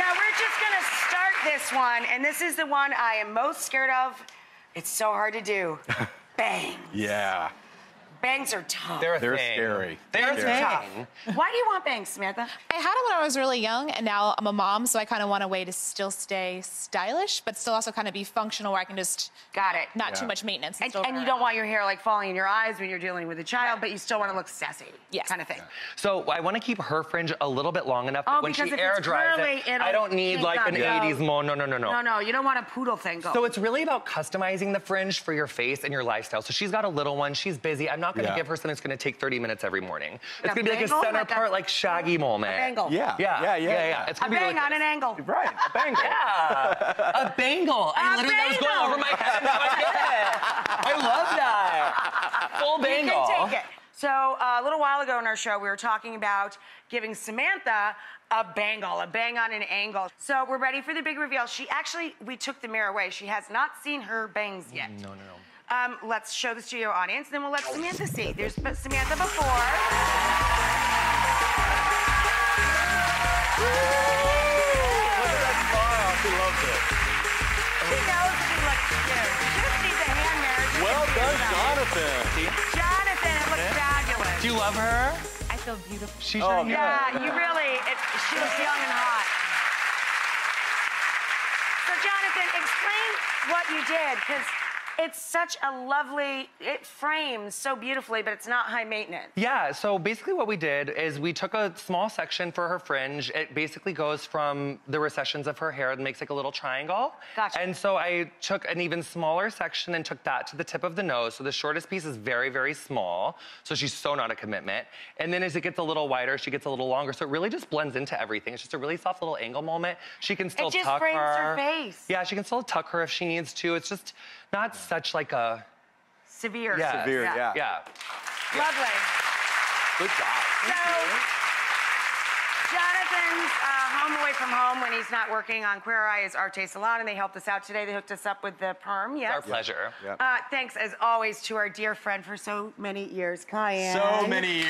Now, we're just going to start this one, and this is the one I am most scared of. It's so hard to do. Bangs. Yeah. Bangs are tough. They're scary. They're tough. Why do you want bangs, Samantha? I had them when I was really young, and now I'm a mom, so I kind of want a way to still stay stylish, but still also kind of be functional, where I can just not too much maintenance. And you don't want your hair like falling in your eyes when you're dealing with a child, but you still want to look sassy, kind of thing. So I want to keep her fringe a little bit long enough that when she air dries it, I don't need like an 80s mo. No. No, you don't want a poodle thing going. So it's really about customizing the fringe for your face and your lifestyle. So she's got a little one, she's busy. I'm not going to give her something that's going to take 30 minutes every morning. It's going to be like a center part, like shaggy moment. A bangle. Yeah. It's a bang on an angle. Right, a bangle. A bangle. I literally, that was going over my head. No, I get it. I love that. Full bangle. You can take it. So a little while ago in our show, we were talking about giving Samantha a bangle, a bang on an angle. So we're ready for the big reveal. We took the mirror away. She has not seen her bangs yet. No. Let's show the studio audience, then we'll let Samantha see. There's Samantha before. Look at that smile. She loves it. She knows she looks cute. She just needs a hand mirror. Well done, Jonathan. Jonathan, it looks fabulous. Do you love her? I feel beautiful. She's your Yeah, you really, she looks young and hot. So Jonathan, explain what you did, because it's such a lovely, it frames so beautifully, but it's not high maintenance. Yeah, so basically what we did is we took a small section for her fringe. It basically goes from the recessions of her hair and makes like a little triangle. Gotcha. And so I took an even smaller section and took that to the tip of the nose. So the shortest piece is very, very small. So she's so not a commitment. And then as it gets a little wider, she gets a little longer. So it really just blends into everything. It's just a really soft little angle moment. She can still tuck her. It just frames her face. Yeah, she can still tuck her if she needs to. It's just not such like a... Severe. Severe, yeah. Lovely. Good job. So, Jonathan's home away from home when he's not working on Queer Eye is Arte Salon, and they helped us out today. They hooked us up with the perm, yes? Our pleasure. Thanks, as always, to our dear friend for so many years, Cayenne. So many years.